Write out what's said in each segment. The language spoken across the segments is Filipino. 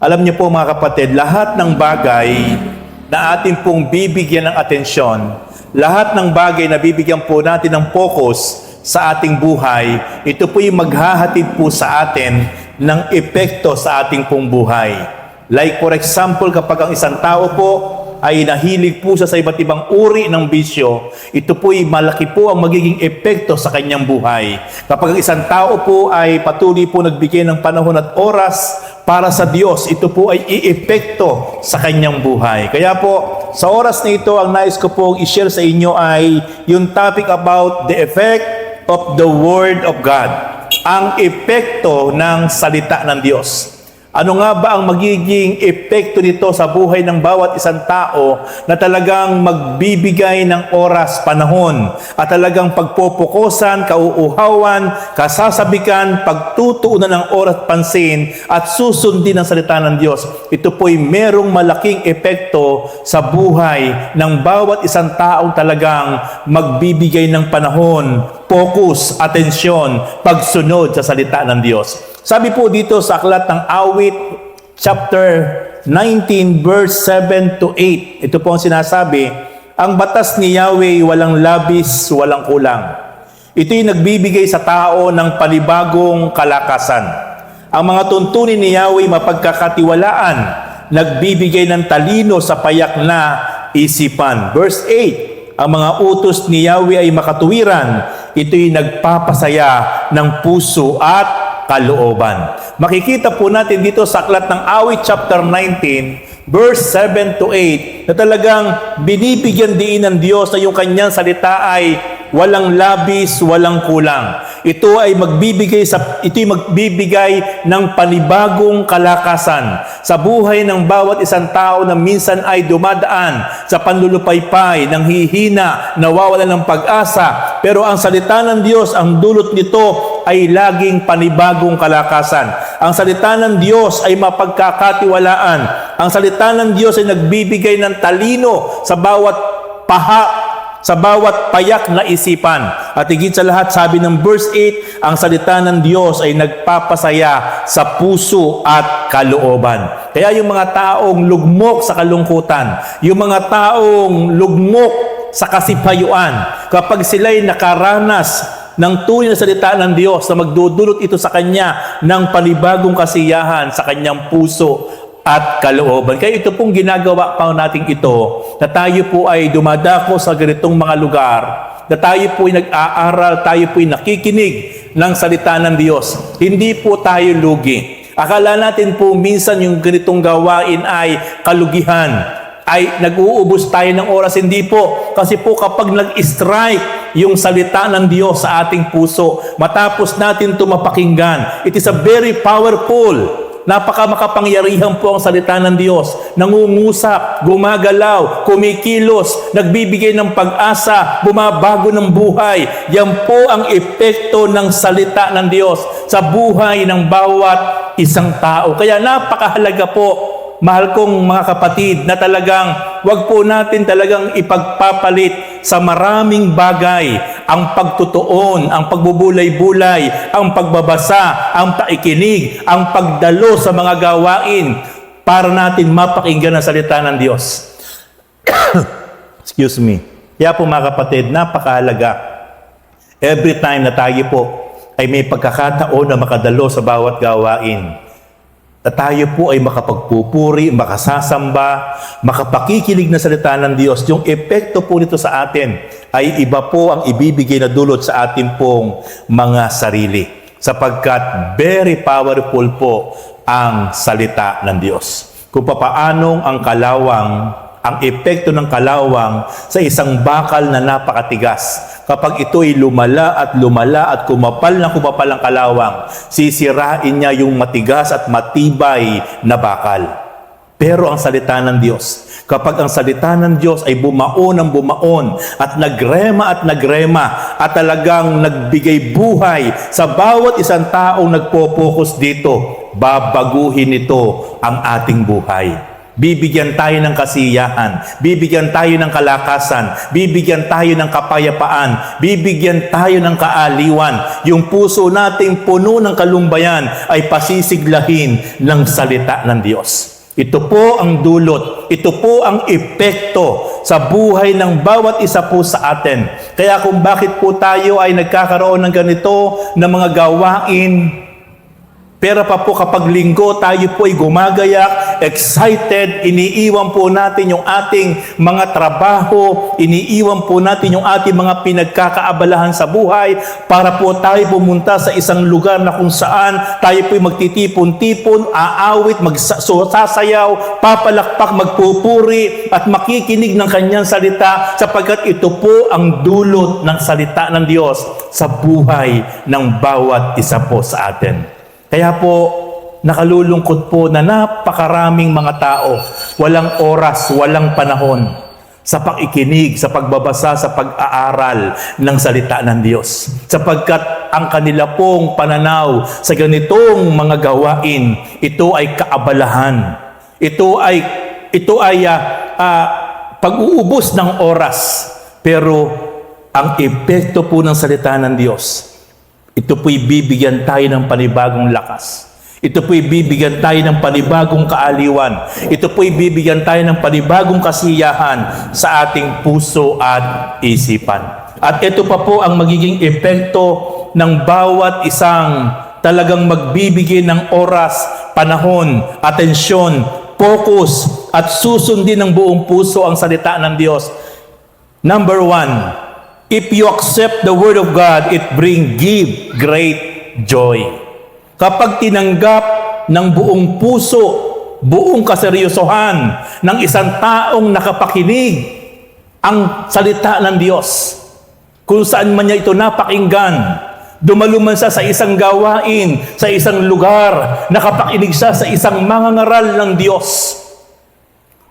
Alam niyo po mga kapatid, lahat ng bagay na atin pong bibigyan ng atensyon, lahat ng bagay na bibigyan po natin ng focus sa ating buhay, ito po yung maghahatid po sa atin ng epekto sa ating pong buhay. Like for example, kapag ang isang tao po ay nahilig po sa iba't ibang uri ng bisyo, ito po ay malaki po ang magiging epekto sa kanyang buhay. Kapag ang isang tao po ay patuloy po nagbigay ng panahon at oras para sa Diyos, ito po ay iepekto sa kanyang buhay. Kaya po, sa oras na ito, ang nais ko pong i-share sa inyo ay yung topic about the effect of the Word of God. Ang epekto ng salita ng Diyos. Ano nga ba ang magiging epekto nito sa buhay ng bawat isang tao na talagang magbibigay ng oras, panahon, at talagang pagpopokosan, kauuhawan, kasasabikan, pagtutuunan ng oras, pansin, at susundin ang salita ng Diyos. Ito po'y merong malaking epekto sa buhay ng bawat isang taong talagang magbibigay ng panahon, focus, atensyon, pagsunod sa salita ng Diyos. Sabi po dito sa aklat ng Awit, chapter 19, verse 7 to 8. Ito po ang sinasabi, ang batas ni Yahweh walang labis, walang kulang. Ito'y nagbibigay sa tao ng panibagong kalakasan. Ang mga tuntunin ni Yahweh mapagkakatiwalaan, nagbibigay ng talino sa payak na isipan. Verse 8, ang mga utos ni Yahweh ay makatuwiran, ito'y nagpapasaya ng puso at kalooban. Makikita po natin dito sa aklat ng Awit chapter 19, verse 7 to 8, na talagang binibigyan diin ng Diyos na yung kanyang salita ay walang labis, walang kulang. Ito'y magbibigay ng panibagong kalakasan sa buhay ng bawat isang tao na minsan ay dumadaan sa panlulupaypay, ng hihina, nawawalan ng pag-asa. Pero ang salita ng Diyos, ang dulot nito ay laging panibagong kalakasan. Ang salita ng Diyos ay mapagkakatiwalaan. Ang salita ng Diyos ay nagbibigay ng talino sa bawat sa bawat payak na isipan. At higit sa lahat, sabi ng verse 8, ang salita ng Diyos ay nagpapasaya sa puso at kalooban. Kaya yung mga taong lugmok sa kalungkutan, yung mga taong lugmok sa kasipayuan, kapag sila'y nakaranas ng tunay na salita ng Diyos na magdudulot ito sa kanya ng panibagong kasiyahan sa kanyang puso at kalooban. Kaya ito pong ginagawa pa natin ito, na tayo po ay dumadako sa ganitong mga lugar, na tayo po ay nag-aaral, tayo po ay nakikinig ng salita ng Diyos. Hindi po tayo lugi. Akala natin po minsan yung ganitong gawain ay kalugihan, ay nag-uubos tayo ng oras. Hindi po. Kasi po kapag nag-strike yung salita ng Diyos sa ating puso, matapos natin ito mapakinggan, it is a very powerful, makapangyarihan po ang salita ng Diyos. Nangungusap, gumagalaw, kumikilos, nagbibigay ng pag-asa, bumabago ng buhay. Yan po ang epekto ng salita ng Diyos sa buhay ng bawat isang tao. Kaya napakahalaga po, mahal kong mga kapatid, na talagang wag po natin talagang ipagpapalit sa maraming bagay ang pagtutuon, ang pagbubulay-bulay, ang pagbabasa, ang paikinig, ang pagdalo sa mga gawain para natin mapakinggan ang salita ng Diyos. Excuse me. Kaya po mga kapatid, napakahalaga. Every time na tayo po ay may pagkakataon na makadalo sa bawat gawain, na tayo po ay makapagpupuri, makasasamba, makapakikinig na salita ng Diyos, yung epekto po nito sa atin ay iba po ang ibibigay na dulot sa atin pong mga sarili. Sapagkat very powerful po ang salita ng Diyos. Kung papaanong ang epekto ng kalawang sa isang bakal na napakatigas. Kapag ito'y lumala at kumapal ang kalawang, sisirain niya yung matigas at matibay na bakal. Pero ang salita ng Diyos, kapag ang salita ng Diyos ay bumaon at nagrema at talagang nagbigay buhay sa bawat isang taong nagpo-focus dito, babaguhin nito ang ating buhay. Bibigyan tayo ng kasiyahan, bibigyan tayo ng kalakasan, bibigyan tayo ng kapayapaan, bibigyan tayo ng kaaliwan. Yung puso nating puno ng kalumbayan ay pasisiglahin ng salita ng Diyos. Ito po ang dulot, ito po ang epekto sa buhay ng bawat isa po sa atin. Kaya kung bakit po tayo ay nagkakaroon ng ganito na mga gawain, pero pa po kapag linggo tayo po ay gumagayak, excited, iniiwan po natin yung ating mga trabaho, iniiwan po natin yung ating mga pinagkakaabalahan sa buhay para po tayo pumunta sa isang lugar na kung saan tayo po ay magtitipon-tipon, aawit, sasayaw, papalakpak, magpupuri at makikinig ng kanyang salita sapagkat ito po ang dulot ng salita ng Diyos sa buhay ng bawat isa po sa atin. Kaya po, nakalulungkot po na napakaraming mga tao, walang oras, walang panahon sa pakikinig, sa pagbabasa, sa pag-aaral ng salita ng Diyos. Sapagkat ang kanila pong pananaw sa ganitong mga gawain, ito ay kaabalahan. Ito ay pag-uubos ng oras. Pero ang epekto po ng salita ng Diyos, ito po'y bibigyan tayo ng panibagong lakas. Ito po'y bibigyan tayo ng panibagong kaaliwan. Ito po'y bibigyan tayo ng panibagong kasiyahan sa ating puso at isipan. At ito pa po ang magiging epekto ng bawat isang talagang magbibigay ng oras, panahon, atensyon, focus, at susundin ng buong puso ang salita ng Diyos. Number 1, if you accept the Word of God, it give great joy. Kapag tinanggap ng buong puso, buong kaseryosohan ng isang taong nakapakinig ang salita ng Diyos, kung saan man niya ito napakinggan, dumaluman siya sa isang gawain, sa isang lugar, nakapakinig siya sa isang mangangaral ng Diyos,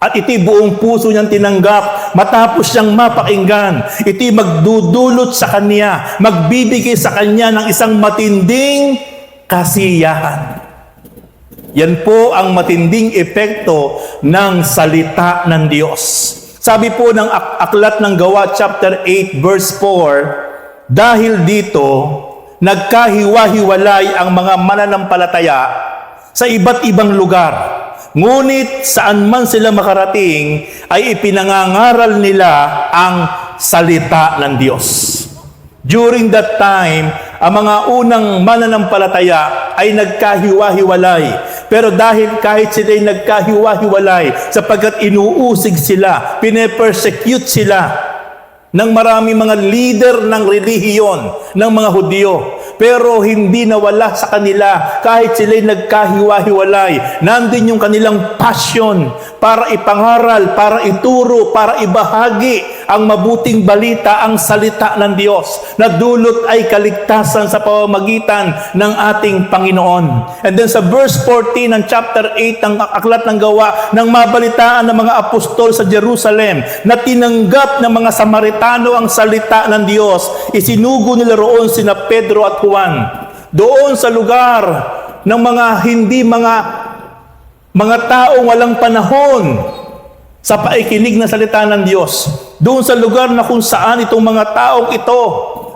at ito'y buong puso niyang tinanggap, matapos siyang mapakinggan, ito'y magdudulot sa kanya, magbibigay sa kanya ng isang matinding kasiyahan. Yan po ang matinding epekto ng salita ng Diyos. Sabi po ng Aklat ng Gawa, chapter 8, verse 4, dahil dito, nagkahiwa-hiwalay ang mga mananampalataya sa iba't ibang lugar. Ngunit saan man sila makarating, ay ipinangangaral nila ang salita ng Diyos. During that time, ang mga unang mananampalataya ay nagkahiwa-hiwalay. Pero dahil kahit sila'y nagkahiwa-hiwalay, sapagkat inuusig sila, pinepersecute sila ng maraming mga leader ng relihiyon ng mga Hudyo. Pero hindi nawala sa kanila kahit sila'y nagkahiwa-hiwalay. Nandun yung kanilang passion para ipangaral, para ituro, para ibahagi ang mabuting balita, ang salita ng Diyos na dulot ay kaligtasan sa pamamagitan ng ating Panginoon. And then sa verse 14 ng chapter 8 ng Aklat ng Gawa, nang mabalitaan ng mga apostol sa Jerusalem na tinanggap ng mga Samaritano ang salita ng Diyos, isinugo nila roon sina Pedro at Juan doon sa lugar ng mga taong walang panahon sa paikinig na salita ng Diyos. Doon sa lugar na kung saan itong mga taong ito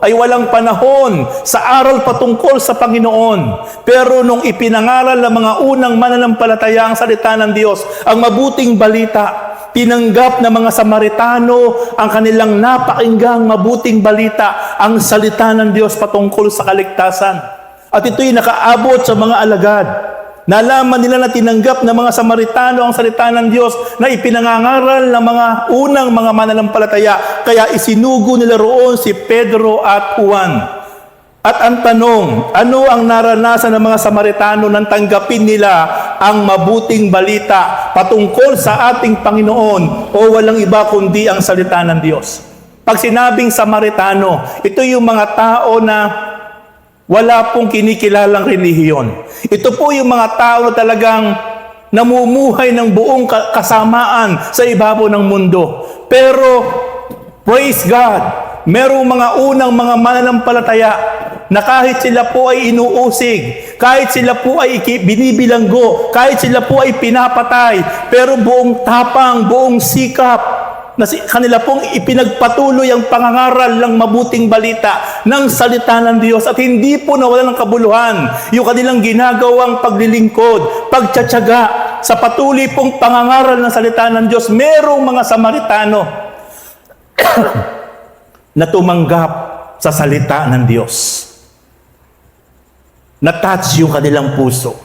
ay walang panahon sa aral patungkol sa Panginoon. Pero nung ipinangaral ng mga unang mananampalataya ang salita ng Diyos, ang mabuting balita, tinanggap ng mga Samaritano ang kanilang napakinggang mabuting balita, ang salita ng Diyos patungkol sa kaligtasan. At ito'y nakaabot sa mga alagad. Nalaman nila na tinanggap ng mga Samaritano ang salita ng Diyos na ipinangangaral ng mga unang mga mananampalataya. Kaya isinugo nila roon si Pedro at Juan. At ang tanong, ano ang naranasan ng mga Samaritano nang tanggapin nila ang mabuting balita patungkol sa ating Panginoon o walang iba kundi ang salita ng Diyos? Pag sinabing Samaritano, ito yung mga tao na wala pong kinikilalang relihiyon. Ito po yung mga tao na talagang namumuhay ng buong kasamaan sa ibabaw ng mundo. Pero, praise God, merong mga unang mga mananampalataya na kahit sila po ay inuusig, kahit sila po ay binibilanggo, kahit sila po ay pinapatay, pero buong tapang, buong sikap, na kanila pong ipinagpatuloy ang pangangaral ng mabuting balita ng salita ng Diyos at hindi po nawala ng kabuluhan yung kanilang ginagawang paglilingkod, pagtsatsaga sa patuloy pong pangangaral ng salita ng Diyos. Merong mga Samaritano na tumanggap sa salita ng Diyos. Na-touch yung kanilang puso.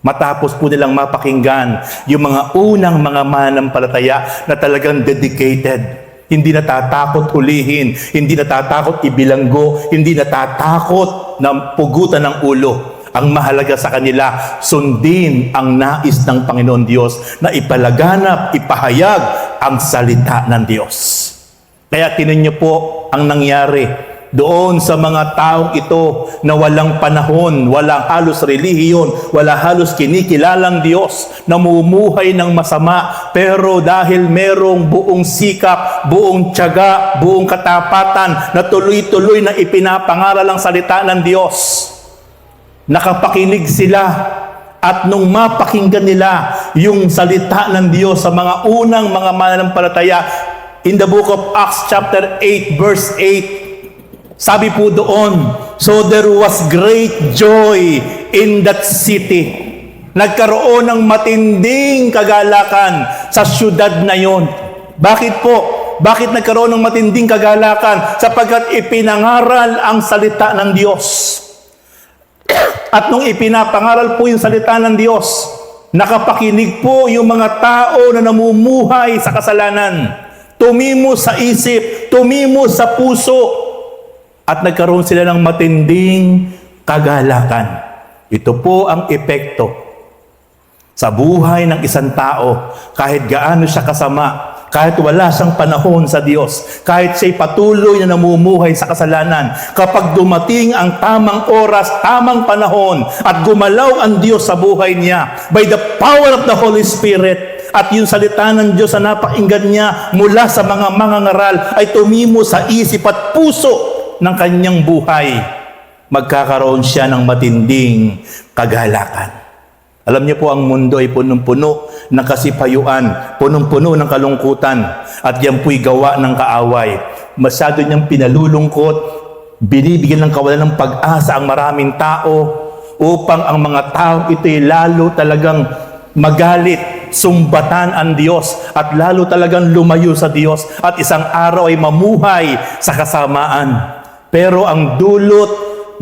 Matapos po nilang mapakinggan yung mga unang mga mananampalataya na talagang dedicated. Hindi natatakot hulihin, hindi natatakot ibilanggo, hindi natatakot na pugutan ng ulo. Ang mahalaga sa kanila, sundin ang nais ng Panginoon Diyos na ipalaganap, ipahayag ang salita ng Diyos. Kaya tinan niyo po ang nangyari doon sa mga taong ito na walang panahon, walang halos relihiyon, wala halos kinikilalang Diyos, namumuhay ng masama, pero dahil merong buong sikap, buong tiyaga, buong katapatan na tuloy-tuloy na ipinapangaral ang salita ng Diyos, nakapakinig sila. At nung mapakinggan nila yung salita ng Diyos sa mga unang mga mananampalataya, in the book of Acts chapter 8 verse 8, sabi po doon, so there was great joy in that city. Nagkaroon ng matinding kagalakan sa syudad na yon. Bakit po? Bakit nagkaroon ng matinding kagalakan? Sapagkat ipinangaral ang salita ng Diyos. At nung ipinapangaral po yung salita ng Diyos, nakapakinig po yung mga tao na namumuhay sa kasalanan. Tumimo sa isip, tumimo sa puso, at nagkaroon sila ng matinding kagalakan. Ito po ang epekto sa buhay ng isang tao, kahit gaano siya kasama, kahit wala siyang panahon sa Diyos, kahit siya'y patuloy na namumuhay sa kasalanan, kapag dumating ang tamang oras, tamang panahon, at gumalaw ang Diyos sa buhay niya, by the power of the Holy Spirit, at yung salita ng Diyos na napakinggan niya mula sa mga mangangaral ay tumimo sa isip at puso ng kanyang buhay, magkakaroon siya ng matinding kagalakan. Alam niyo po, ang mundo ay punong-puno ng kasipayuan, punong-puno ng kalungkutan, at yan po'y gawa ng kaaway. Masyado niyang pinalulungkot, binibigyan ng kawalan ng pag-asa ang maraming tao, upang ang mga tao ito'y lalo talagang magalit, sumbatan ang Diyos, at lalo talagang lumayo sa Diyos, at isang araw ay mamuhay sa kasamaan. Pero ang dulot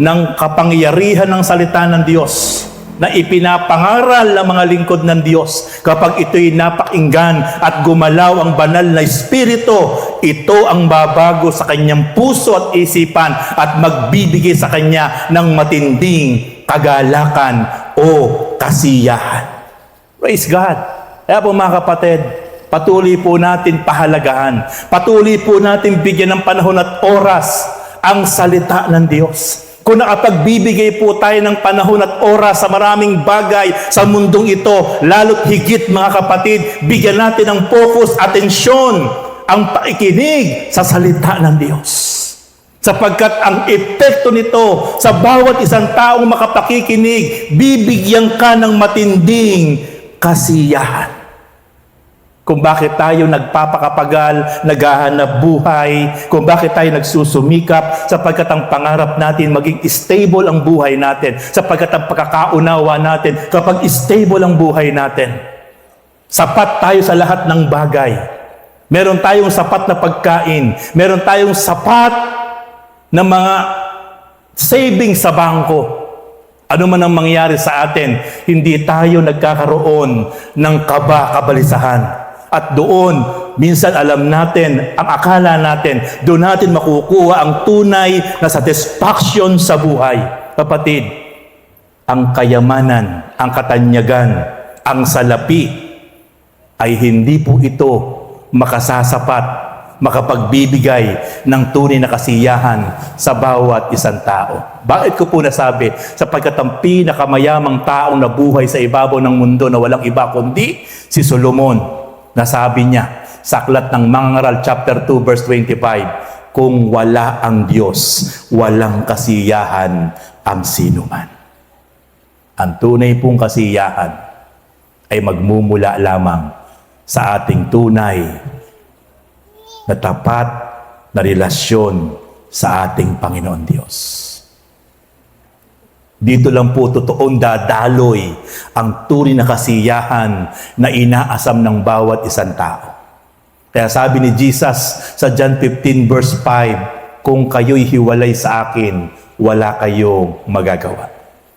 ng kapangyarihan ng salita ng Diyos na ipinapangaral ng mga lingkod ng Diyos, kapag ito'y napakinggan at gumalaw ang banal na Espiritu, ito ang babago sa kanyang puso at isipan at magbibigay sa kanya ng matinding kagalakan o kasiyahan. Praise God! Kaya po mga kapatid, patuloy po natin pahalagahan, patuloy po natin bigyan ng panahon at oras ang salita ng Diyos. Kung nakapagbibigay po tayo ng panahon at oras sa maraming bagay sa mundong ito, lalo't higit mga kapatid, bigyan natin ng focus, atensyon, ang pakikinig sa salita ng Diyos. Sapagkat ang epekto nito sa bawat isang taong makapakikinig, bibigyan ka ng matinding kasiyahan. Kung bakit tayo nagpapakapagal, naghahanap buhay, kung bakit tayo nagsusumikap, sapagkat ang pangarap natin maging stable ang buhay natin, sapagkat ang pagkakaunawa natin, kapag stable ang buhay natin, sapat tayo sa lahat ng bagay. Meron tayong sapat na pagkain, meron tayong sapat na mga savings sa bangko. Ano man ang mangyari sa atin, hindi tayo nagkakaroon ng kabalisahan. At doon, minsan alam natin, ang akala natin, doon natin makukuha ang tunay na satisfaction sa buhay. Kapatid, ang kayamanan, ang katanyagan, ang salapi, ay hindi po ito makasasapat, makapagbibigay ng tunay na kasiyahan sa bawat isang tao. Bakit ko po nasabi? Sapagkat ang pinakamayamang taong nabuhay sa ibabaw ng mundo na walang iba kundi si Solomon. Nasabi niya sa aklat ng Mangaral chapter 2 verse 25, kung wala ang Diyos, walang kasiyahan ang sinuman. Ang tunay pong kasiyahan ay magmumula lamang sa ating tunay na tapat na relasyon sa ating Panginoon Diyos. Dito lang po totoong dadaloy ang tunay na kasiyahan na inaasam ng bawat isang tao. Kaya sabi ni Jesus sa John 15 verse 5, kung kayo'y hiwalay sa akin, wala kayong magagawa.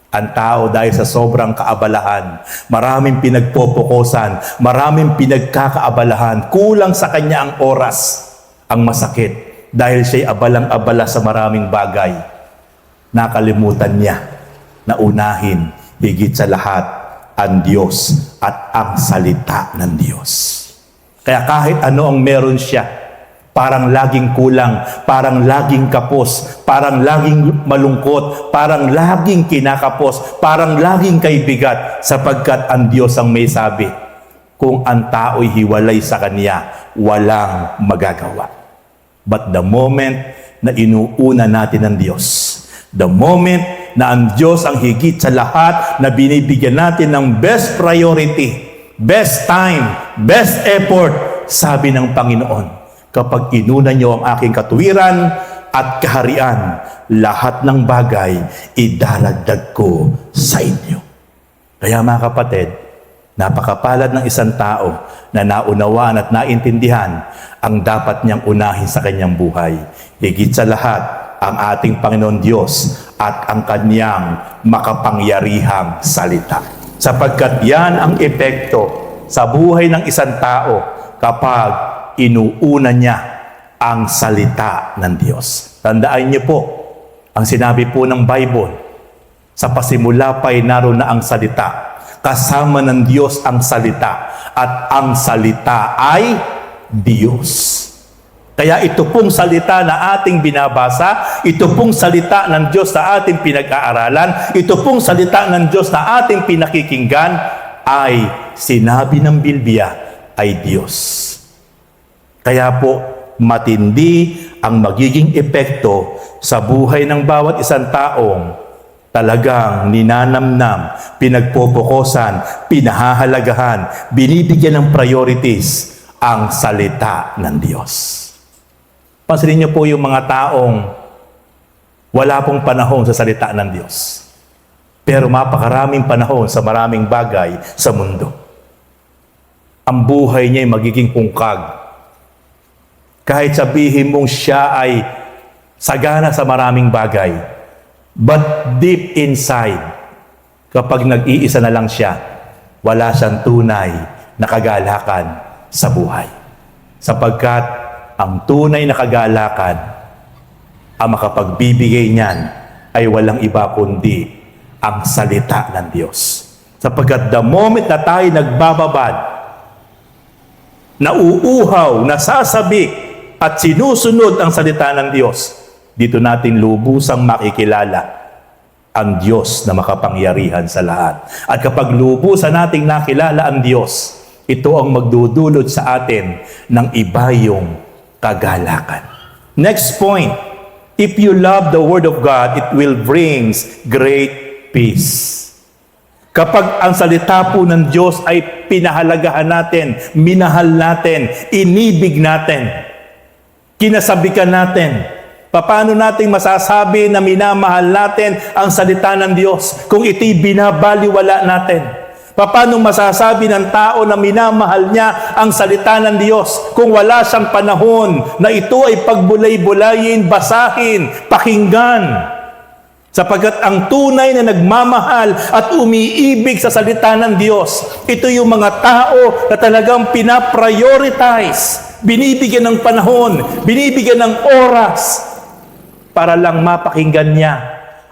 Ang tao dahil sa sobrang kaabalahan, maraming pinagpopokosan, maraming pinagkakaabalahan, kulang sa kanya ang oras, ang masakit. Dahil siya'y abalang-abala sa maraming bagay, nakalimutan niya na unahin higit sa lahat ang Diyos at ang salita ng Diyos. Kaya kahit ano ang meron siya, parang laging kulang, parang laging kapos, parang laging malungkot, parang laging kinakapos, parang laging kaibigat, sapagkat ang Diyos ang may sabi, kung ang tao'y hiwalay sa Kanya, walang magagawa. But the moment na inuuna natin ang Diyos, the moment na ang Diyos ang higit sa lahat na binibigyan natin ng best priority, best time, best effort, sabi ng Panginoon, kapag inuna niyo ang aking katuwiran at kaharian, lahat ng bagay idaragdag ko sa inyo. Kaya mga kapatid, napakapalad ng isang tao na naunawaan at naintindihan ang dapat niyang unahin sa kanyang buhay. Higit sa lahat, ang ating Panginoon Diyos at ang Kanyang makapangyarihang salita. Sapagkat yan ang epekto sa buhay ng isang tao kapag inuuna niya ang salita ng Diyos. Tandaan niyo po, ang sinabi po ng Bible, sa pasimula pa'y naroon na ang salita. Kasama ng Diyos ang salita at ang salita ay Diyos. Kaya ito pong salita na ating binabasa, ito pong salita ng Diyos na ating pinag-aaralan, ito pong salita ng Diyos na ating pinakikinggan, ay sinabi ng Biblia ay Diyos. Kaya po, matindi ang magiging epekto sa buhay ng bawat isang taong talagang ninanamnam, pinagpopokosan, pinahahalagahan, binibigyan ng priorities ang salita ng Diyos. Pansinin niyo po yung mga taong wala pong panahon sa salita ng Diyos. Pero mapakaraming panahon sa maraming bagay sa mundo. Ang buhay niya ay magiging kungkag. Kahit sabihin mong siya ay sagana sa maraming bagay. But deep inside, kapag nag-iisa na lang siya, wala siyang tunay na kagalakan sa buhay. Sapagkat ang tunay na kagalakan, ang makapagbibigay niyan ay walang iba kundi ang salita ng Diyos. Sapagkat the moment na tayo nagbababad, nauuhaw, nasasabik, at sinusunod ang salita ng Diyos, dito natin lubusang makikilala ang Diyos na makapangyarihan sa lahat. At kapag lubusan nating nakilala ang Diyos, ito ang magdudulot sa atin ng iba yung kagalakan. Next point, if you love the Word of God, it will brings great peace. Kapag ang salita po ng Diyos ay pinahalagahan natin, minahal natin, inibig natin, kinasabikan natin, paano nating masasabi na minamahal natin ang salita ng Diyos kung ito'y binabaliwala natin? Paano masasabi ng tao na minamahal niya ang salita ng Diyos kung wala siyang panahon na ito ay pagbulay-bulayin, basahin, pakinggan? Sapagkat ang tunay na nagmamahal at umiibig sa salita ng Diyos, ito yung mga tao na talagang pinaprioritize, binibigyan ng panahon, binibigyan ng oras para lang mapakinggan niya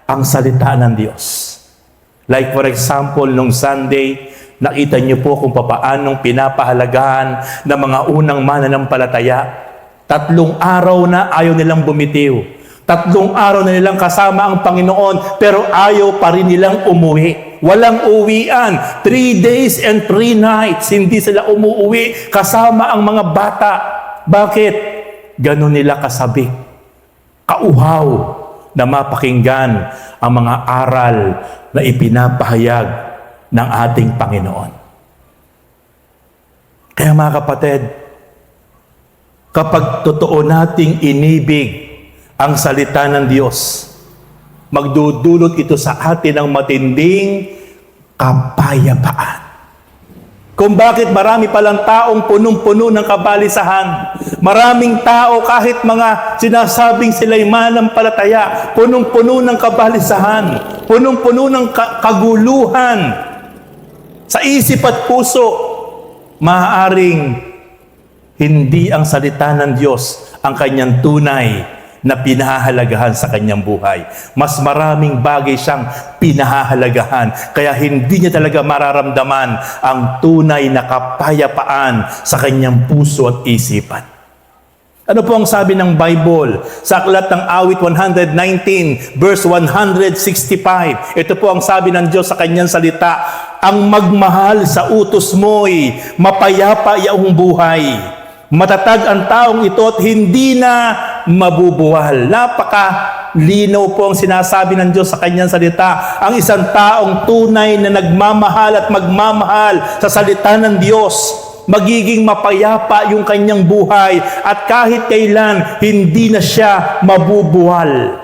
ang salita ng Diyos. Like for example, nung Sunday, nakita niyo po kung papaanong pinapahalagahan ng mga unang mananampalataya. 3 araw na ayaw nilang bumitiw. 3 araw na nilang kasama ang Panginoon, pero ayaw pa rin nilang umuwi. Walang uwian. 3 days and 3 nights, hindi sila umuwi kasama ang mga bata. Bakit? Ganon nila kasabik kauhaw na mapakinggan ang mga aral na ipinapahayag ng ating Panginoon. Kaya mga kapatid, kapag totoo nating inibig ang salita ng Diyos, magdudulot ito sa atin ng matinding kapayapaan. Kung bakit marami palang taong punong-puno ng kabalisahan, maraming tao kahit mga sinasabing sila'y manampalataya, punong-puno ng kabalisahan, punong-puno ng kaguluhan sa isip at puso, maaaring hindi ang salita ng Diyos ang kanyang tunay na pinahahalagahan sa kanyang buhay. Mas maraming bagay siyang pinahahalagahan, kaya hindi niya talaga mararamdaman ang tunay na kapayapaan sa kanyang puso at isipan. Ano po ang sabi ng Bible sa Aklat ng Awit 119 verse 165? Ito po ang sabi ng Diyos sa kanyang salita, ang magmahal sa utos mo'y mapayapa iyong buhay. Matatag ang taong ito at hindi na mabubuwal. Napaka-linaw po ang sinasabi ng Diyos sa kanyang salita. Ang isang taong tunay na nagmamahal at magmamahal sa salita ng Diyos, magiging mapayapa yung kanyang buhay at kahit kailan hindi na siya mabubuwal.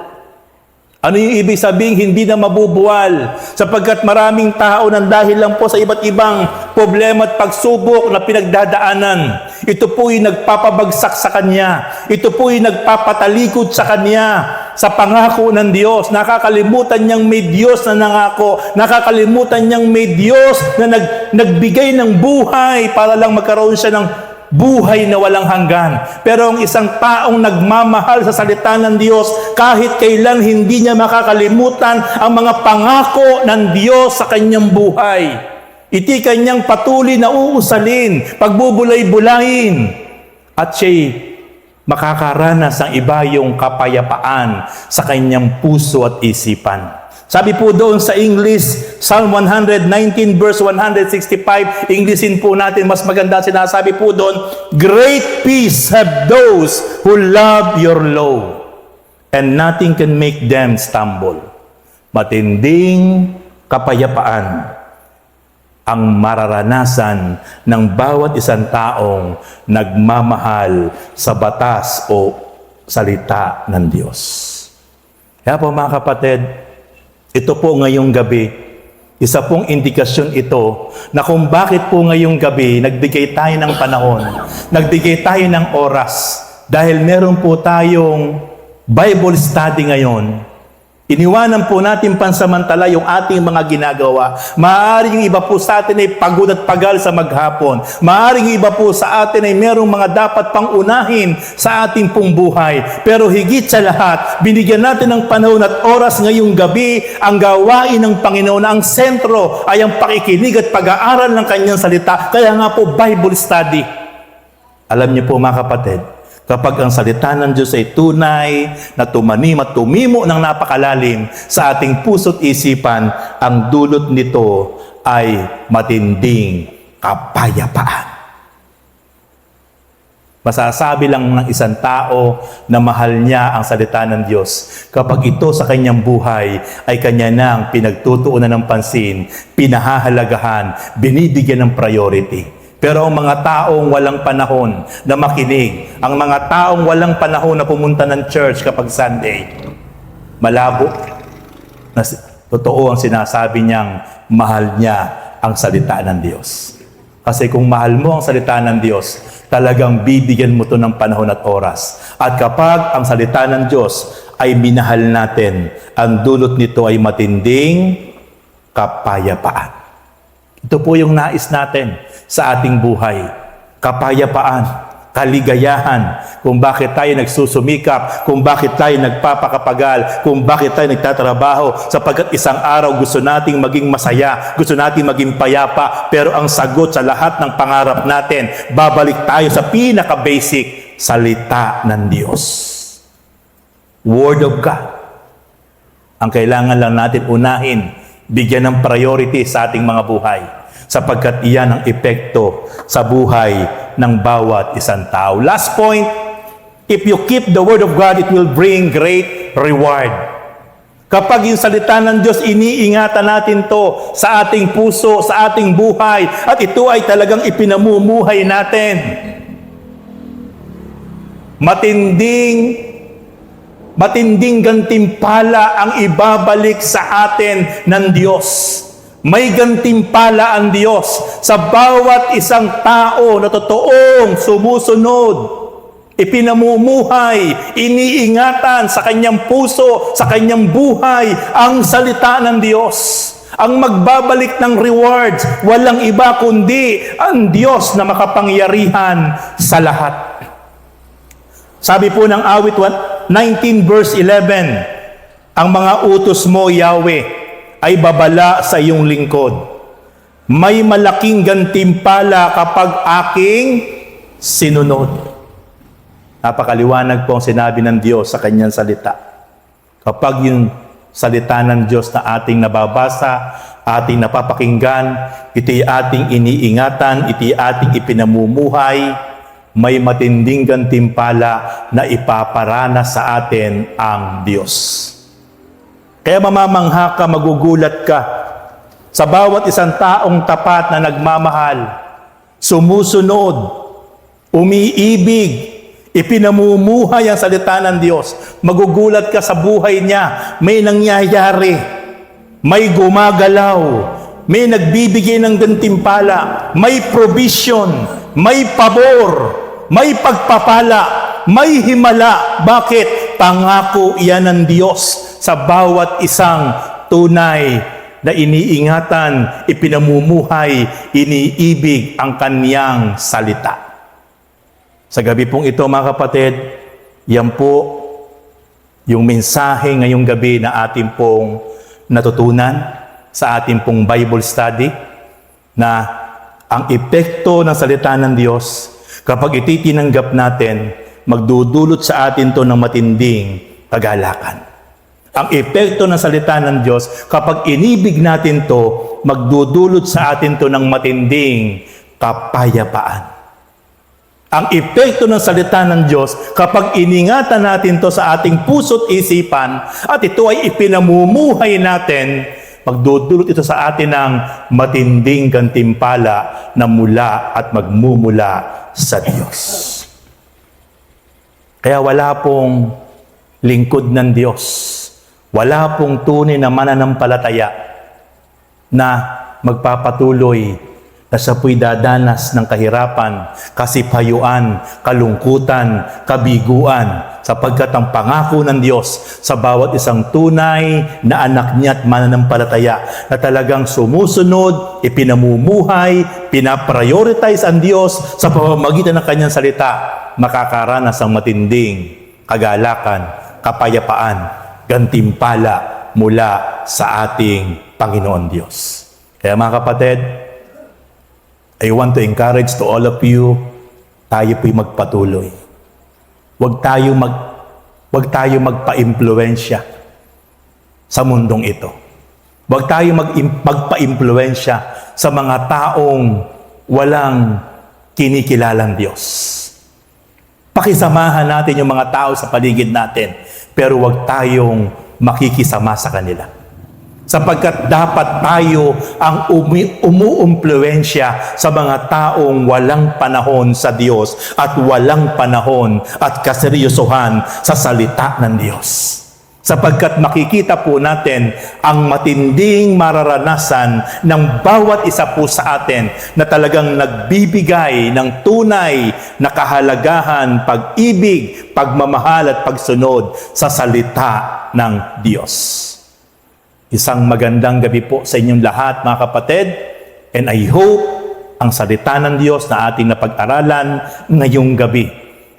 Ano yung ibig sabihin hindi na mabubuwal? Sapagkat maraming tao nang dahil lang po sa iba't ibang problema at pagsubok na pinagdadaanan, ito po'y nagpapabagsak sa kanya. Ito po'y nagpapatalikod sa kanya sa pangako ng Diyos. Nakakalimutan niyang may Diyos na nangako. Nakakalimutan niyang may Diyos na nagbigay ng buhay para lang magkaroon siya ng buhay na walang hanggan. Pero ang isang taong nagmamahal sa salita ng Diyos, kahit kailan hindi niya makakalimutan ang mga pangako ng Diyos sa kanyang buhay. Iti kanyang patuloy na uusalin, pagbubulay-bulayin, at siya'y makakaranas ng iba yung kapayapaan sa kanyang puso at isipan. Sabi po doon sa English, Psalm 119 verse 165, Englishin po natin, mas maganda sinasabi po doon, great peace have those who love your law, and nothing can make them stumble. Matinding kapayapaan ang mararanasan ng bawat isang taong nagmamahal sa batas o salita ng Diyos. Kaya po mga kapatid, ito po ngayong gabi, isa pong indikasyon ito na kung bakit po ngayong gabi nagbigay tayo ng panahon, nagbigay tayo ng oras, dahil meron po tayong Bible study ngayon. Iniwanan po natin pansamantala yung ating mga ginagawa. Maaaring yung iba po sa atin ay pagod at pagal sa maghapon. Maaaring yung iba po sa atin ay merong mga dapat pang unahin sa ating pong buhay. Pero higit sa lahat, binigyan natin ng panahon at oras ngayong gabi ang gawain ng Panginoon na ang sentro ay ang pakikinig at pag-aaral ng kanyang salita. Kaya nga po Bible study. Alam niyo po mga kapatid, kapag ang salita ng Diyos ay tunay na tumanim at tumimo ng napakalalim sa ating puso't isipan, ang dulot nito ay matinding kapayapaan. Masasabi lang ng isang tao na mahal niya ang salita ng Diyos kapag ito sa kanyang buhay ay kanya nang pinagtutuunan ng pansin, pinahahalagahan, binibigyan ng priority. Pero ang mga taong walang panahon na makinig, ang mga taong walang panahon na pumunta ng church kapag Sunday, malabo na totoo ang sinasabi niyang mahal niya ang salita ng Diyos. Kasi kung mahal mo ang salita ng Diyos, talagang bibigyan mo ito ng panahon at oras. At kapag ang salita ng Diyos ay minahal natin, ang dulot nito ay matinding kapayapaan. Ito po yung nais natin sa ating buhay. Kapayapaan, kaligayahan, kung bakit tayo nagsusumikap, kung bakit tayo nagpapakapagal, kung bakit tayo nagtatrabaho, sapagkat isang araw gusto nating maging masaya, gusto nating maging payapa, pero ang sagot sa lahat ng pangarap natin, babalik tayo sa pinaka-basic, salita ng Diyos. Word of God. Ang kailangan lang natin unahin, bigyan ng priority sa ating mga buhay, sapagkat iyan ang epekto sa buhay ng bawat isang tao. Last point, If you keep the Word of God, it will bring great reward. Kapag yung salita ng Diyos, iniingatan natin to sa ating puso, sa ating buhay, at ito ay talagang ipinamumuhay natin. Matinding gantimpala ang ibabalik sa atin ng Diyos. May gantimpala ang Diyos sa bawat isang tao na totoong sumusunod, ipinamumuhay, iniingatan sa kanyang puso, sa kanyang buhay, ang salita ng Diyos. Ang magbabalik ng rewards, walang iba kundi ang Diyos na makapangyarihan sa lahat. Sabi po ng awit 19 verse 11, ang mga utos mo, Yahweh, ay babala sa iyong lingkod. May malaking gantimpala kapag aking sinunod. Napakaliwanag po ang sinabi ng Diyos sa kanyang salita. Kapag yung salita ng Diyos na ating nababasa, ating napapakinggan, ito'y ating iniingatan, ito'y ating ipinamumuhay, may matinding gantimpala na ipaparana sa atin ang Diyos. Kaya mamamangha ka, magugulat ka sa bawat isang taong tapat na nagmamahal, sumusunod, umiibig, ipinamumuhay ang salita ng Diyos. Magugulat ka sa buhay niya, may nangyayari, may gumagalaw, may nagbibigay ng gantimpala, may provision, may pabor, may pagpapala, may himala. Bakit? Pangako yan ng Diyos sa bawat isang tunay na iniingatan, ipinamumuhay, iniibig ang kaniyang salita. Sa gabi pong ito, mga kapatid, yan po yung mensahe ngayong gabi na ating pong natutunan sa ating pong Bible study, na ang epekto ng salita ng Diyos, kapag ititinanggap natin, magdudulot sa atin to ng matinding kagalakan. Ang epekto ng salita ng Diyos, kapag inibig natin to, magdudulot sa atin to ng matinding kapayapaan. Ang epekto ng salita ng Diyos, kapag iningatan natin to sa ating puso't isipan, at ito ay ipinamumuhay natin, magdudulot ito sa atin ng matinding gantimpala na mula at magmumula sa Diyos. Kaya wala pong lingkod ng Diyos, wala pong tunay na mananampalataya na magpapatuloy na siya po'y dadanas ng kahirapan, kasipayuan, kalungkutan, kabiguan, sapagkat ang pangako ng Diyos sa bawat isang tunay na anak niya at mananampalataya na talagang sumusunod, ipinamumuhay, pinaprioritize ang Diyos sa pamamagitan ng kanyang salita, makakaranas ng matinding kagalakan, kapayapaan, gantimpala mula sa ating Panginoon Diyos. Kaya mga kapatid, I want to encourage to all of you, tayo po'y magpatuloy. Huwag tayo magpa-impluwensya sa mundong ito. Huwag tayo magpa-impluwensya sa mga taong walang kinikilalang Diyos. Pakisamahan natin yung mga tao sa paligid natin, pero huwag tayong makikisama sa kanila. Sapagkat dapat tayo ang umuumpluwensya sa mga taong walang panahon sa Diyos at walang panahon at kaseryosohan sa salita ng Diyos. Sapagkat makikita po natin ang matinding mararanasan ng bawat isa po sa atin na talagang nagbibigay ng tunay na kahalagahan, pag-ibig, pagmamahal at pagsunod sa salita ng Diyos. Isang magandang gabi po sa inyong lahat, mga kapatid, and I hope ang salita ng Diyos na ating napag-aralan ngayong gabi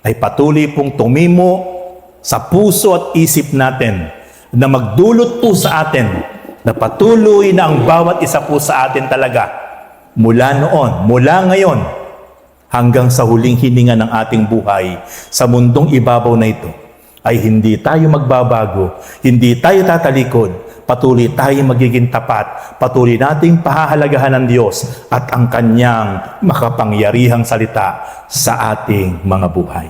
ay patuloy pong tumimo sa puso at isip natin na magdulot po sa atin na patuloy na ang bawat isa po sa atin talaga mula noon, mula ngayon, hanggang sa huling hininga ng ating buhay sa mundong ibabaw na ito, ay hindi tayo magbabago, hindi tayo tatalikod, patuloy tayong magiging tapat, patuloy nating pahahalagahan ng Diyos at ang Kanyang makapangyarihang salita sa ating mga buhay.